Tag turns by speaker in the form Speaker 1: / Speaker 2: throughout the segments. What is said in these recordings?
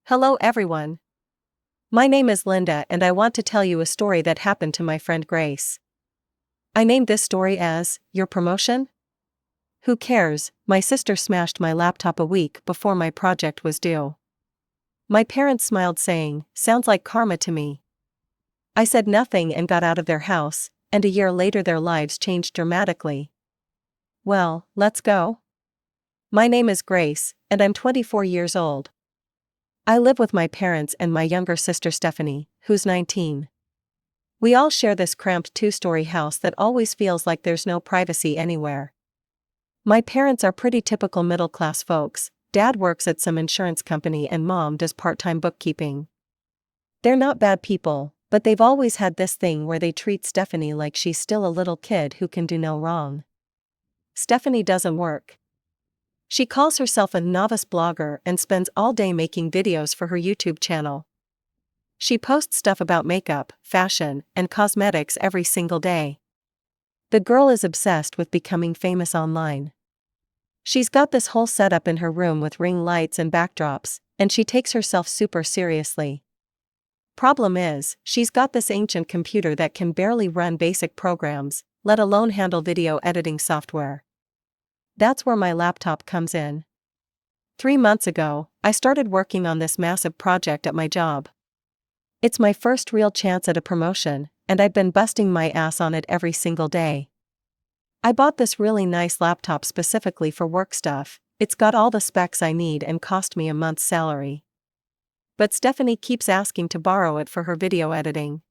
Speaker 1: Hello everyone. My name is Linda and I want to tell you a story that happened to my friend Grace. I named this story as, Your Promotion? Who cares, my sister smashed my laptop a week before my project was due. My parents smiled saying, sounds like karma to me. I said nothing and got out of their house, and a year later their lives changed dramatically. Well, let's go. My name is Grace, and I'm 24 years old. I live with my parents and my younger sister Stephanie, who's 19. We all share this cramped two-story house that always feels like there's no privacy anywhere. My parents are pretty typical middle-class folks. Dad works at some insurance company and mom does part-time bookkeeping. They're not bad people, but they've always had this thing where they treat Stephanie like she's still a little kid who can do no wrong. Stephanie doesn't work. She calls herself a novice blogger and spends all day making videos for her YouTube channel. She posts stuff about makeup, fashion, and cosmetics every single day. The girl is obsessed with becoming famous online. She's got this whole setup in her room with ring lights and backdrops, and she takes herself super seriously. Problem is, she's got this ancient computer that can barely run basic programs, let alone handle video editing software. That's where my laptop comes in. 3 months ago, I started working on this massive project at my job. It's my first real chance at a promotion, and I've been busting my ass on it every single day. I bought this really nice laptop specifically for work stuff. It's got all the specs I need and cost me a month's salary. But Stephanie keeps asking to borrow it for her video editing.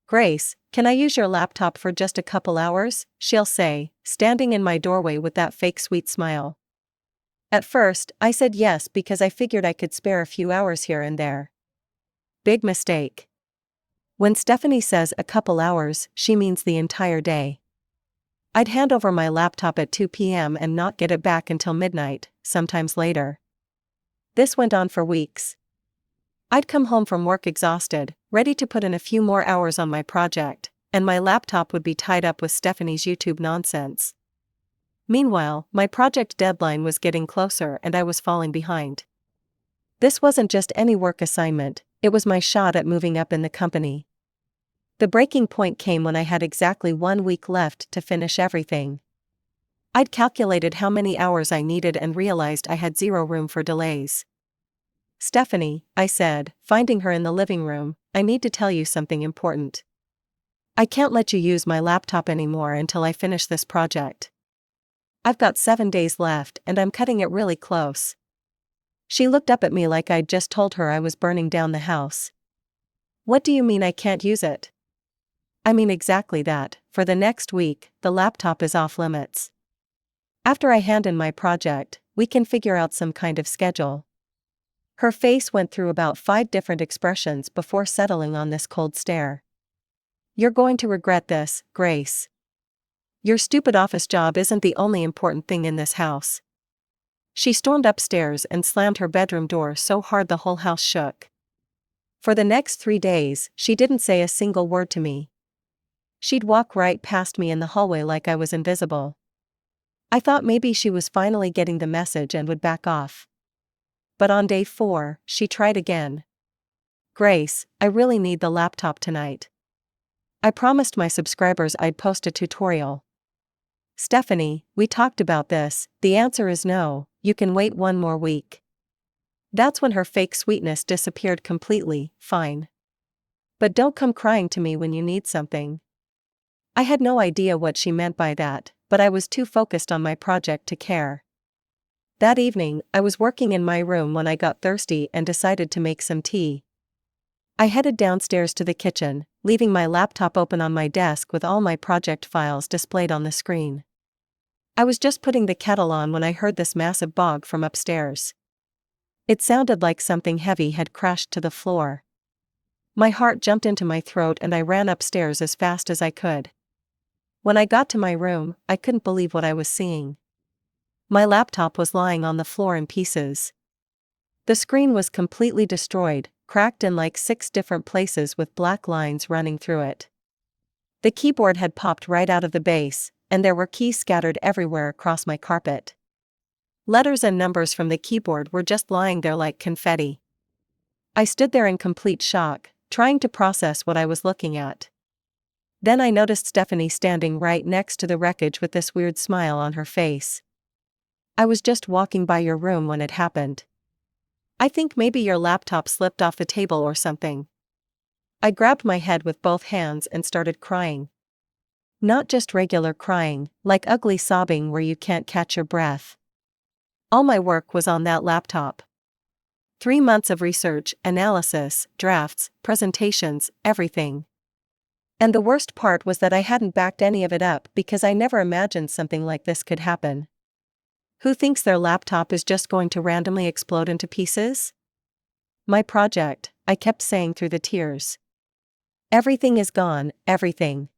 Speaker 1: Grace, can I use your laptop for just a couple hours? She'll say, standing in my doorway with that fake sweet smile. At first, I said yes because I figured I could spare a few hours here and there. Big mistake. When Stephanie says a couple hours, she means the entire day. I'd hand over my laptop at 2 p.m. and not get it back until midnight, sometimes later. This went on for weeks. I'd come home from work exhausted, ready to put in a few more hours on my project, and my laptop would be tied up with Stephanie's YouTube nonsense. Meanwhile, my project deadline was getting closer and I was falling behind. This wasn't just any work assignment, it was my shot at moving up in the company. The breaking point came when I had exactly 1 week left to finish everything. I'd calculated how many hours I needed and realized I had zero room for delays. Stephanie, I said, finding her in the living room, I need to tell you something important. I can't let you use my laptop anymore until I finish this project. I've got 7 days left and I'm cutting it really close. She looked up at me like I'd just told her I was burning down the house. What do you mean I can't use it? I mean exactly that. For the next week, the laptop is off limits. After I hand in my project, we can figure out some kind of schedule. Her face went through about 5 different expressions before settling on this cold stare. You're going to regret this, Grace. Your stupid office job isn't the only important thing in this house. She stormed upstairs and slammed her bedroom door so hard the whole house shook. For the next 3 days, she didn't say a single word to me. She'd walk right past me in the hallway like I was invisible. I thought maybe she was finally getting the message and would back off. But on day 4, she tried again. Grace, I really need the laptop tonight. I promised my subscribers I'd post a tutorial. Stephanie, we talked about this, the answer is no, you can wait 1 more week. That's when her fake sweetness disappeared completely. Fine. But don't come crying to me when you need something. I had no idea what she meant by that, but I was too focused on my project to care. That evening, I was working in my room when I got thirsty and decided to make some tea. I headed downstairs to the kitchen, leaving my laptop open on my desk with all my project files displayed on the screen. I was just putting the kettle on when I heard this massive bog from upstairs. It sounded like something heavy had crashed to the floor. My heart jumped into my throat and I ran upstairs as fast as I could. When I got to my room, I couldn't believe what I was seeing. My laptop was lying on the floor in pieces. The screen was completely destroyed, cracked in like 6 different places with black lines running through it. The keyboard had popped right out of the base, and there were keys scattered everywhere across my carpet. Letters and numbers from the keyboard were just lying there like confetti. I stood there in complete shock, trying to process what I was looking at. Then I noticed Stephanie standing right next to the wreckage with this weird smile on her face. "I was just walking by your room when it happened. I think maybe your laptop slipped off the table or something." I grabbed my head with both hands and started crying. Not just regular crying, like ugly sobbing where you can't catch your breath. All my work was on that laptop. 3 months of research, analysis, drafts, presentations, everything. And the worst part was that I hadn't backed any of it up because I never imagined something like this could happen. Who thinks their laptop is just going to randomly explode into pieces? "My project," I kept saying through the tears. "Everything is gone, everything."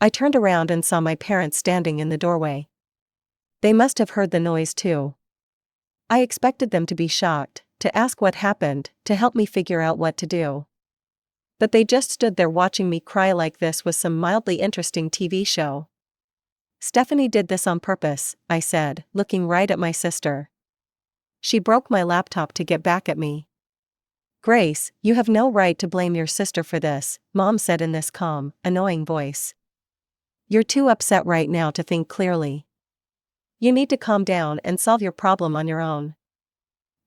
Speaker 1: I turned around and saw my parents standing in the doorway. They must have heard the noise too. I expected them to be shocked, to ask what happened, to help me figure out what to do. But they just stood there watching me cry like this was some mildly interesting TV show. "Stephanie did this on purpose," I said, looking right at my sister. "She broke my laptop to get back at me." "Grace, you have no right to blame your sister for this," Mom said in this calm, annoying voice. "You're too upset right now to think clearly. You need to calm down and solve your problem on your own."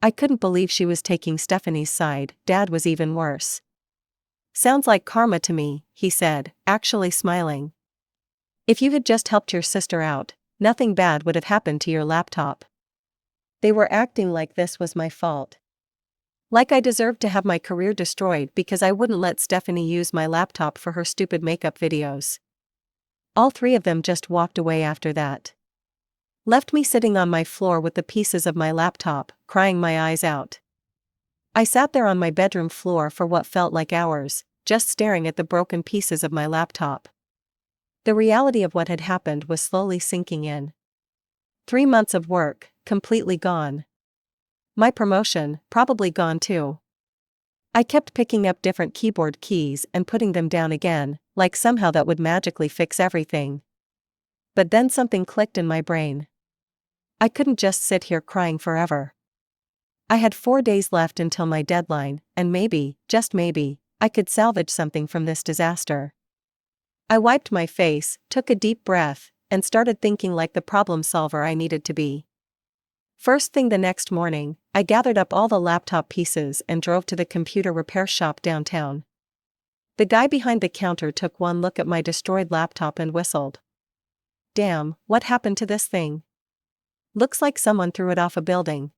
Speaker 1: I couldn't believe she was taking Stephanie's side. Dad was even worse. "Sounds like karma to me," he said, actually smiling. "If you had just helped your sister out, nothing bad would have happened to your laptop. They were acting like this was my fault. Like I deserved to have my career destroyed because I wouldn't let Stephanie use my laptop for her stupid makeup videos." All three of them just walked away after that. Left me sitting on my floor with the pieces of my laptop, crying my eyes out. I sat there on my bedroom floor for what felt like hours, just staring at the broken pieces of my laptop. The reality of what had happened was slowly sinking in. 3 months of work, completely gone. My promotion, probably gone too. I kept picking up different keyboard keys and putting them down again, like somehow that would magically fix everything. But then something clicked in my brain. I couldn't just sit here crying forever. I had 4 days left until my deadline, and maybe, just maybe, I could salvage something from this disaster. I wiped my face, took a deep breath, and started thinking like the problem solver I needed to be. First thing the next morning, I gathered up all the laptop pieces and drove to the computer repair shop downtown. The guy behind the counter took one look at my destroyed laptop and whistled. "Damn, what happened to this thing? Looks like someone threw it off a building."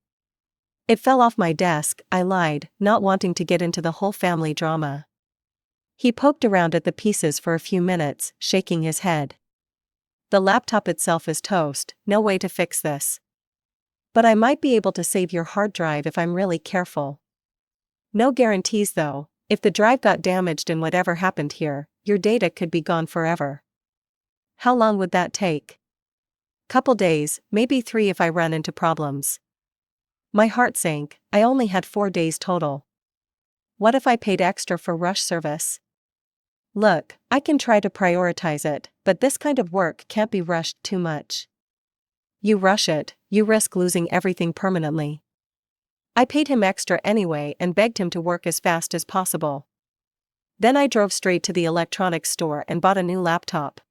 Speaker 1: "It fell off my desk," I lied, not wanting to get into the whole family drama. He poked around at the pieces for a few minutes, shaking his head. "The laptop itself is toast, no way to fix this. But I might be able to save your hard drive if I'm really careful. No guarantees though. If the drive got damaged and whatever happened here, your data could be gone forever." "How long would that take?" "Couple days, maybe 3 if I run into problems." My heart sank. I only had 4 days total. What if I paid extra for rush service? "Look, I can try to prioritize it, but this kind of work can't be rushed too much. You rush it, you risk losing everything permanently." I paid him extra anyway and begged him to work as fast as possible. Then I drove straight to the electronics store and bought a new laptop.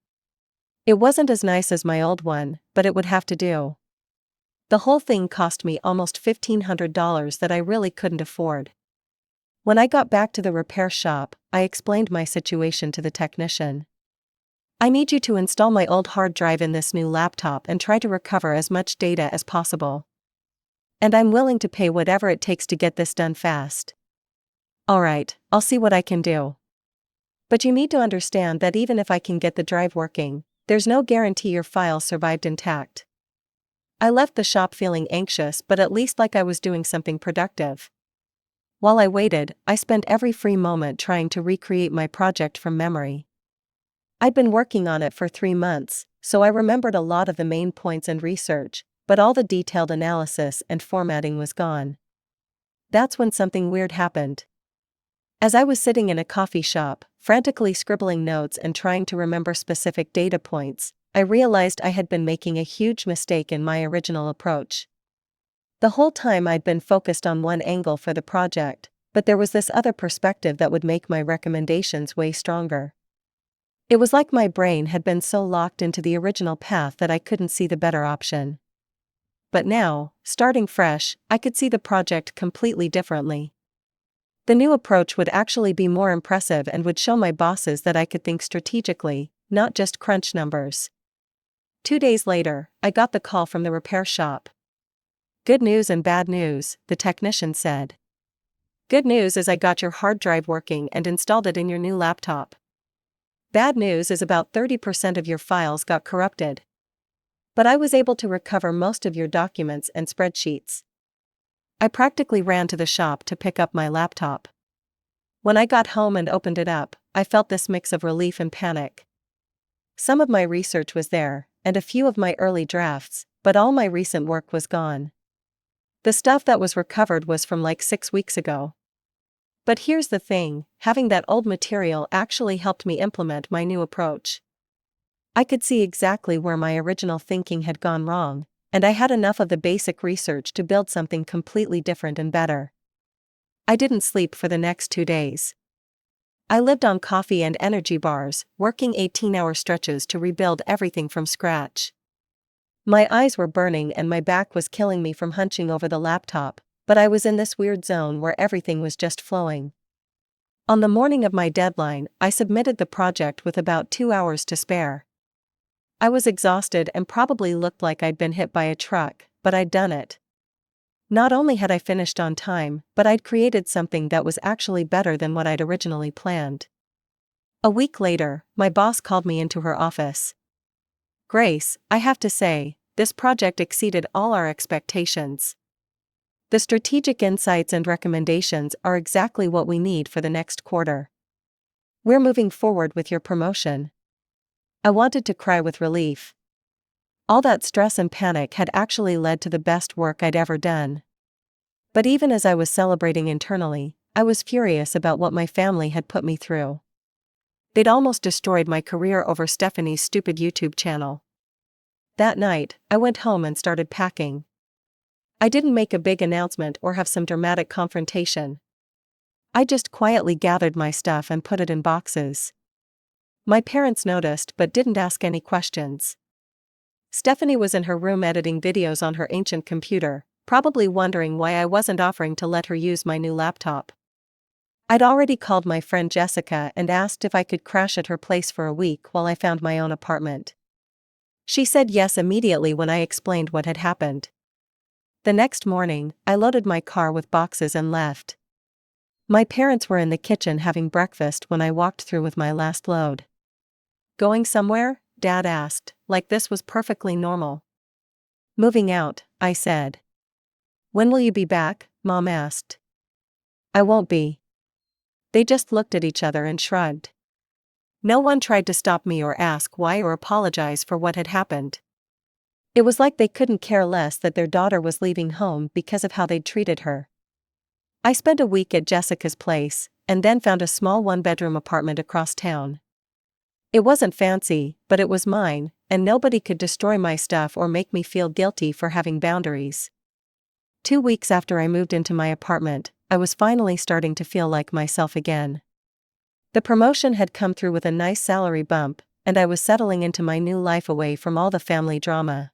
Speaker 1: It wasn't as nice as my old one, but it would have to do. The whole thing cost me almost $1,500 that I really couldn't afford. When I got back to the repair shop, I explained my situation to the technician. "I need you to install my old hard drive in this new laptop and try to recover as much data as possible. And I'm willing to pay whatever it takes to get this done fast." "Alright, I'll see what I can do. But you need to understand that even if I can get the drive working, there's no guarantee your file survived intact." I left the shop feeling anxious but at least like I was doing something productive. While I waited, I spent every free moment trying to recreate my project from memory. I'd been working on it for 3 months, so I remembered a lot of the main points and research, but all the detailed analysis and formatting was gone. That's when something weird happened. As I was sitting in a coffee shop, frantically scribbling notes and trying to remember specific data points, I realized I had been making a huge mistake in my original approach. The whole time I'd been focused on one angle for the project, but there was this other perspective that would make my recommendations way stronger. It was like my brain had been so locked into the original path that I couldn't see the better option. But now, starting fresh, I could see the project completely differently. The new approach would actually be more impressive and would show my bosses that I could think strategically, not just crunch numbers. 2 days later, I got the call from the repair shop. "Good news and bad news," the technician said. "Good news is I got your hard drive working and installed it in your new laptop. Bad news is about 30% of your files got corrupted. But I was able to recover most of your documents and spreadsheets." I practically ran to the shop to pick up my laptop. When I got home and opened it up, I felt this mix of relief and panic. Some of my research was there, and a few of my early drafts, but all my recent work was gone. The stuff that was recovered was from like 6 weeks ago. But here's the thing, having that old material actually helped me implement my new approach. I could see exactly where my original thinking had gone wrong, and I had enough of the basic research to build something completely different and better. I didn't sleep for the next 2 days. I lived on coffee and energy bars, working 18-hour stretches to rebuild everything from scratch. My eyes were burning and my back was killing me from hunching over the laptop, but I was in this weird zone where everything was just flowing. On the morning of my deadline, I submitted the project with about 2 hours to spare. I was exhausted and probably looked like I'd been hit by a truck, but I'd done it. Not only had I finished on time, but I'd created something that was actually better than what I'd originally planned. A week later, my boss called me into her office. "Grace, I have to say, this project exceeded all our expectations. The strategic insights and recommendations are exactly what we need for the next quarter. We're moving forward with your promotion." I wanted to cry with relief. All that stress and panic had actually led to the best work I'd ever done. But even as I was celebrating internally, I was furious about what my family had put me through. They'd almost destroyed my career over Stephanie's stupid YouTube channel. That night, I went home and started packing. I didn't make a big announcement or have some dramatic confrontation. I just quietly gathered my stuff and put it in boxes. My parents noticed but didn't ask any questions. Stephanie was in her room editing videos on her ancient computer, probably wondering why I wasn't offering to let her use my new laptop. I'd already called my friend Jessica and asked if I could crash at her place for a week while I found my own apartment. She said yes immediately when I explained what had happened. The next morning, I loaded my car with boxes and left. My parents were in the kitchen having breakfast when I walked through with my last load. "Going somewhere?" Dad asked, like this was perfectly normal. "Moving out," I said. "When will you be back?" Mom asked. "I won't be." They just looked at each other and shrugged. No one tried to stop me or ask why or apologize for what had happened. It was like they couldn't care less that their daughter was leaving home because of how they'd treated her. I spent a week at Jessica's place, and then found a small one-bedroom apartment across town. It wasn't fancy, but it was mine, and nobody could destroy my stuff or make me feel guilty for having boundaries. 2 weeks after I moved into my apartment, I was finally starting to feel like myself again. The promotion had come through with a nice salary bump, and I was settling into my new life away from all the family drama.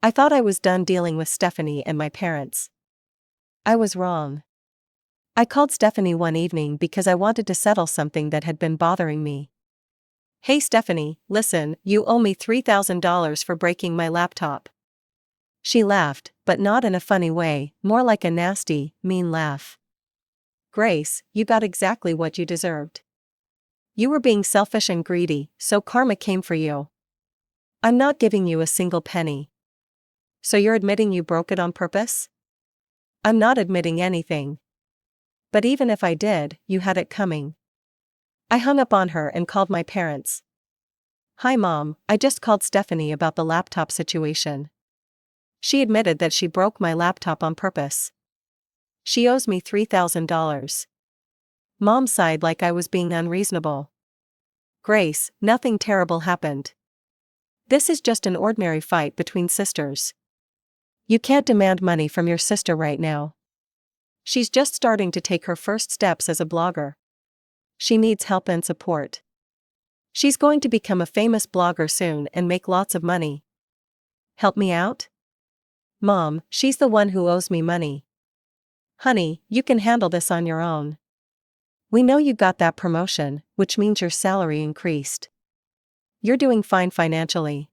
Speaker 1: I thought I was done dealing with Stephanie and my parents. I was wrong. I called Stephanie one evening because I wanted to settle something that had been bothering me. "Hey Stephanie, listen, you owe me $3,000 for breaking my laptop." She laughed, but not in a funny way, more like a nasty, mean laugh. "Grace, you got exactly what you deserved. You were being selfish and greedy, so karma came for you. I'm not giving you a single penny. So you're admitting you broke it on purpose?" "I'm not admitting anything. But even if I did, you had it coming." I hung up on her and called my parents. "Hi Mom, I just called Stephanie about the laptop situation. She admitted that she broke my laptop on purpose. She owes me $3,000. Mom sighed like I was being unreasonable. "Grace, nothing terrible happened. This is just an ordinary fight between sisters. You can't demand money from your sister right now. She's just starting to take her first steps as a blogger. She needs help and support. She's going to become a famous blogger soon and make lots of money. Help me out? Mom, she's the one who owes me money. Honey, you can handle this on your own. We know you got that promotion, which means your salary increased. You're doing fine financially.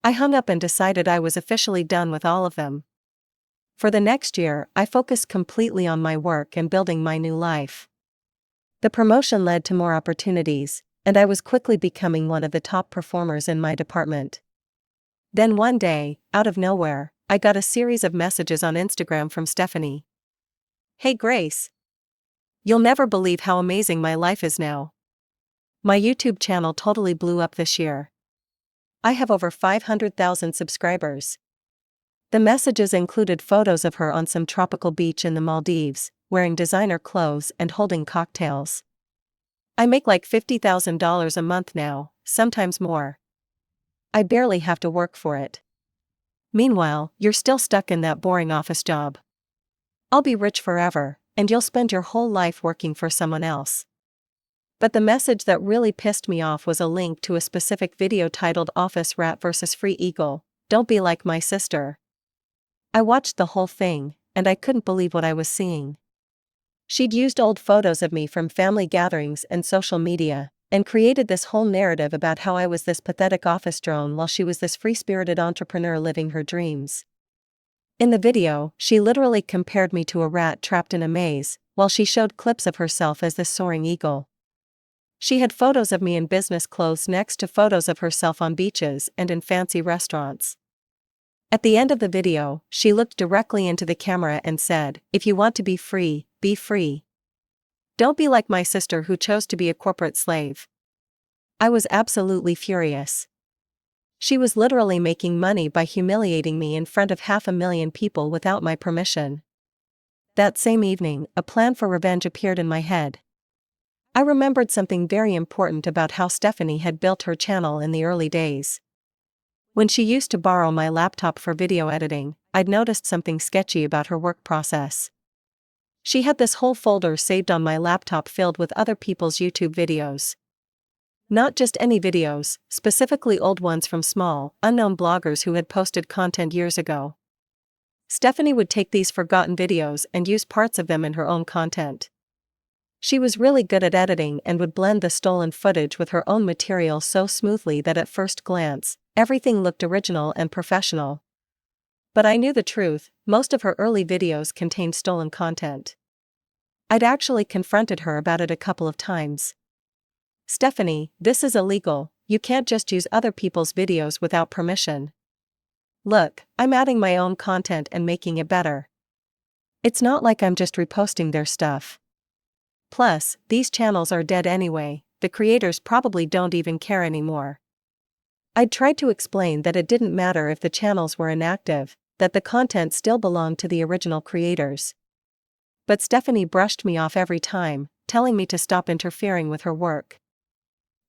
Speaker 1: I hung up and decided I was officially done with all of them. For the next year, I focused completely on my work and building my new life. The promotion led to more opportunities, and I was quickly becoming one of the top performers in my department. Then one day, out of nowhere, I got a series of messages on Instagram from Stephanie. Hey Grace. You'll never believe how amazing my life is now. My YouTube channel totally blew up this year. I have over 500,000 subscribers. The messages included photos of her on some tropical beach in the Maldives, wearing designer clothes and holding cocktails. I make like $50,000 a month now, sometimes more. I barely have to work for it. Meanwhile, you're still stuck in that boring office job. I'll be rich forever, and you'll spend your whole life working for someone else. But the message that really pissed me off was a link to a specific video titled Office Rat vs. Free Eagle, Don't Be Like My Sister. I watched the whole thing, and I couldn't believe what I was seeing. She'd used old photos of me from family gatherings and social media, and created this whole narrative about how I was this pathetic office drone while she was this free-spirited entrepreneur living her dreams. In the video, she literally compared me to a rat trapped in a maze, while she showed clips of herself as this soaring eagle. She had photos of me in business clothes next to photos of herself on beaches and in fancy restaurants. At the end of the video, she looked directly into the camera and said, "If you want to be free, be free. Don't be like my sister who chose to be a corporate slave." I was absolutely furious. She was literally making money by humiliating me in front of 500,000 people without my permission. That same evening, a plan for revenge appeared in my head. I remembered something very important about how Stephanie had built her channel in the early days. When she used to borrow my laptop for video editing, I'd noticed something sketchy about her work process. She had this whole folder saved on my laptop filled with other people's YouTube videos. Not just any videos, specifically old ones from small, unknown bloggers who had posted content years ago. Stephanie would take these forgotten videos and use parts of them in her own content. She was really good at editing and would blend the stolen footage with her own material so smoothly that at first glance, everything looked original and professional. But I knew the truth, most of her early videos contained stolen content. I'd actually confronted her about it a couple of times. "Stephanie, this is illegal, you can't just use other people's videos without permission. Look, I'm adding my own content and making it better. It's not like I'm just reposting their stuff. Plus, these channels are dead anyway, the creators probably don't even care anymore." I'd tried to explain that it didn't matter if the channels were inactive, that the content still belonged to the original creators. But Stephanie brushed me off every time, telling me to stop interfering with her work.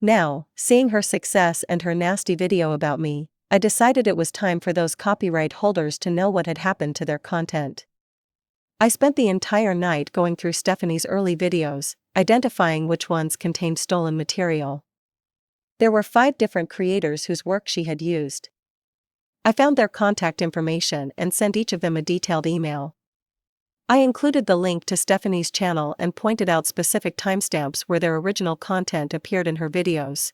Speaker 1: Now, seeing her success and her nasty video about me, I decided it was time for those copyright holders to know what had happened to their content. I spent the entire night going through Stephanie's early videos, identifying which ones contained stolen material. There were 5 different creators whose work she had used. I found their contact information and sent each of them a detailed email. I included the link to Stephanie's channel and pointed out specific timestamps where their original content appeared in her videos.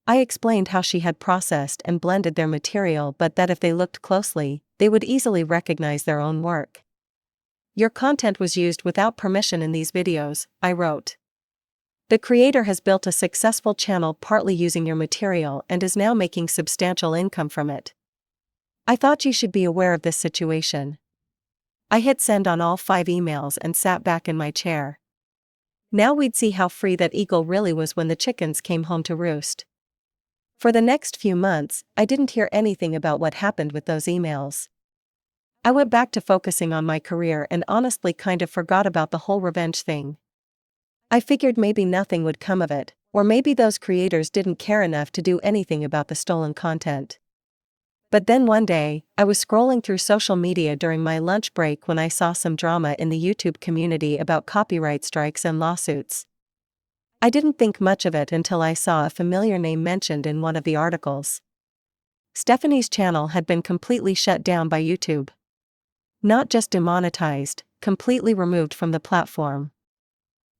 Speaker 1: I explained how she had processed and blended their material, but that if they looked closely, they would easily recognize their own work. "Your content was used without permission in these videos," I wrote. "The creator has built a successful channel partly using your material and is now making substantial income from it. I thought you should be aware of this situation." I hit send on all 5 emails and sat back in my chair. Now we'd see how free that eagle really was when the chickens came home to roost. For the next few months, I didn't hear anything about what happened with those emails. I went back to focusing on my career and honestly kind of forgot about the whole revenge thing. I figured maybe nothing would come of it, or maybe those creators didn't care enough to do anything about the stolen content. But then one day, I was scrolling through social media during my lunch break when I saw some drama in the YouTube community about copyright strikes and lawsuits. I didn't think much of it until I saw a familiar name mentioned in one of the articles. Stephanie's channel had been completely shut down by YouTube. Not just demonetized, completely removed from the platform.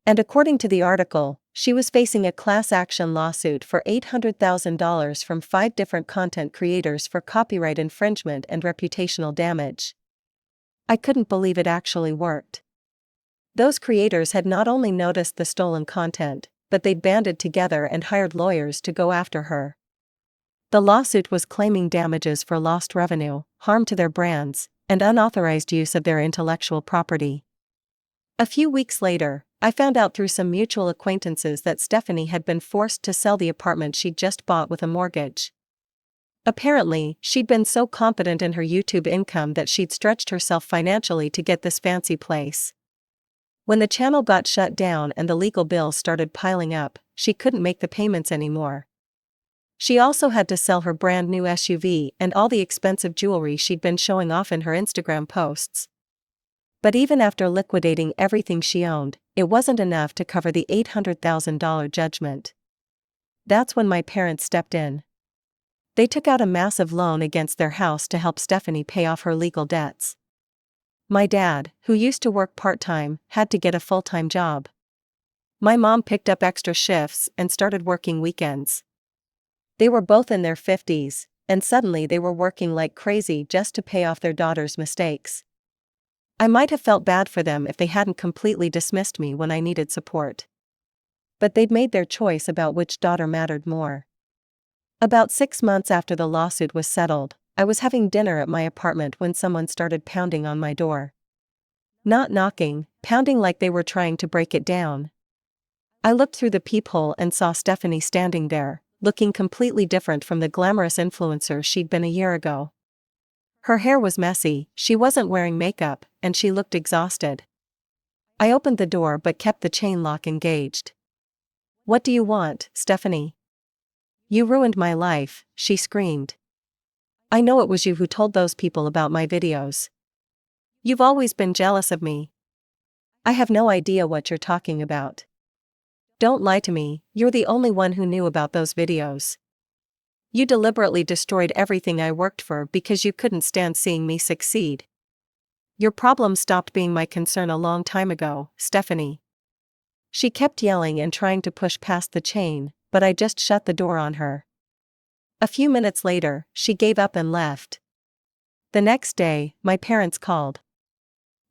Speaker 1: And according to the article, she was facing a class action lawsuit for $800,000 from 5 different content creators for copyright infringement and reputational damage. I couldn't believe it actually worked. Those creators had not only noticed the stolen content, but they'd banded together and hired lawyers to go after her. The lawsuit was claiming damages for lost revenue, harm to their brands, and unauthorized use of their intellectual property. A few weeks later, I found out through some mutual acquaintances that Stephanie had been forced to sell the apartment she'd just bought with a mortgage. Apparently, she'd been so confident in her YouTube income that she'd stretched herself financially to get this fancy place. When the channel got shut down and the legal bills started piling up, she couldn't make the payments anymore. She also had to sell her brand new SUV and all the expensive jewelry she'd been showing off in her Instagram posts. But even after liquidating everything she owned, it wasn't enough to cover the $800,000 judgment. That's when my parents stepped in. They took out a massive loan against their house to help Stephanie pay off her legal debts. My dad, who used to work part-time, had to get a full-time job. My mom picked up extra shifts and started working weekends. They were both in their 50s, and suddenly they were working like crazy just to pay off their daughter's mistakes. I might have felt bad for them if they hadn't completely dismissed me when I needed support. But they'd made their choice about which daughter mattered more. About 6 months after the lawsuit was settled, I was having dinner at my apartment when someone started pounding on my door. Not knocking, pounding like they were trying to break it down. I looked through the peephole and saw Stephanie standing there, looking completely different from the glamorous influencer she'd been a year ago. Her hair was messy, she wasn't wearing makeup, and she looked exhausted. I opened the door but kept the chain lock engaged. "What do you want, Stephanie? You ruined my life," she screamed. "I know it was you who told those people about my videos. You've always been jealous of me. I have no idea what you're talking about. Don't lie to me, you're the only one who knew about those videos. You deliberately destroyed everything I worked for because you couldn't stand seeing me succeed. Your problem stopped being my concern a long time ago, Stephanie." She kept yelling and trying to push past the chain, but I just shut the door on her. A few minutes later, she gave up and left. The next day, my parents called.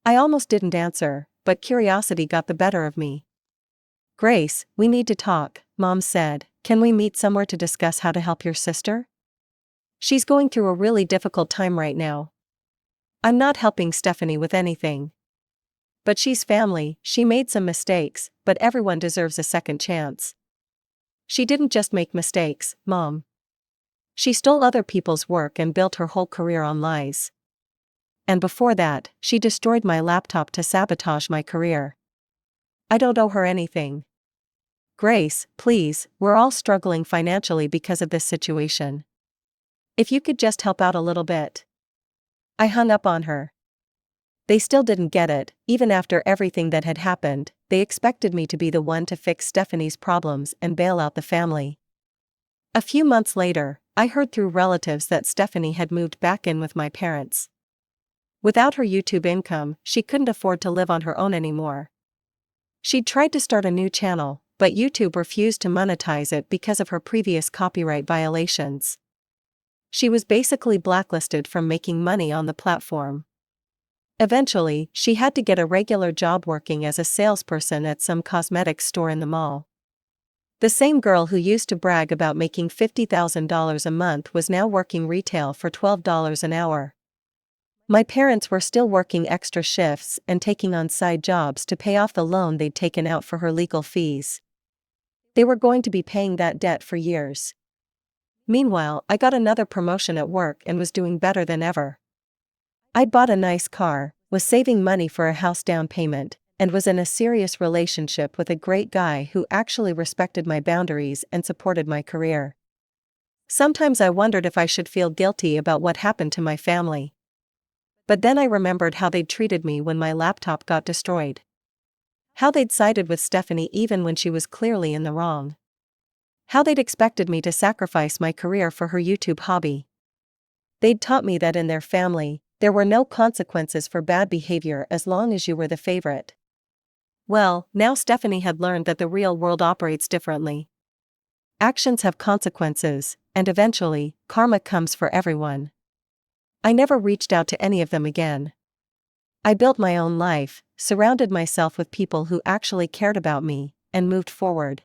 Speaker 1: I almost didn't answer, but curiosity got the better of me. "Grace, we need to talk," Mom said. "Can we meet somewhere to discuss how to help your sister? She's going through a really difficult time right now." I'm not helping Stephanie with anything. But she's family, she made some mistakes, but everyone deserves a second chance. She didn't just make mistakes, Mom. She stole other people's work and built her whole career on lies. And before that, she destroyed my laptop to sabotage my career. I don't owe her anything. Grace, please, we're all struggling financially because of this situation. If you could just help out a little bit." I hung up on her. They still didn't get it, even after everything that had happened. They expected me to be the one to fix Stephanie's problems and bail out the family. A few months later, I heard through relatives that Stephanie had moved back in with my parents. Without her YouTube income, she couldn't afford to live on her own anymore. She'd tried to start a new channel, but YouTube refused to monetize it because of her previous copyright violations. She was basically blacklisted from making money on the platform. Eventually, she had to get a regular job working as a salesperson at some cosmetics store in the mall. The same girl who used to brag about making $50,000 a month was now working retail for $12 an hour. My parents were still working extra shifts and taking on side jobs to pay off the loan they'd taken out for her legal fees. They were going to be paying that debt for years. Meanwhile, I got another promotion at work and was doing better than ever. I'd bought a nice car, was saving money for a house down payment, and was in a serious relationship with a great guy who actually respected my boundaries and supported my career. Sometimes I wondered if I should feel guilty about what happened to my family. But then I remembered how they'd treated me when my laptop got destroyed. How they'd sided with Stephanie even when she was clearly in the wrong. How they'd expected me to sacrifice my career for her YouTube hobby. They'd taught me that in their family, there were no consequences for bad behavior as long as you were the favorite. Well, now Stephanie had learned that the real world operates differently. Actions have consequences, and eventually, karma comes for everyone. I never reached out to any of them again. I built my own life, surrounded myself with people who actually cared about me, and moved forward.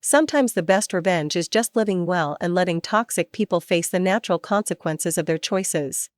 Speaker 1: Sometimes the best revenge is just living well and letting toxic people face the natural consequences of their choices.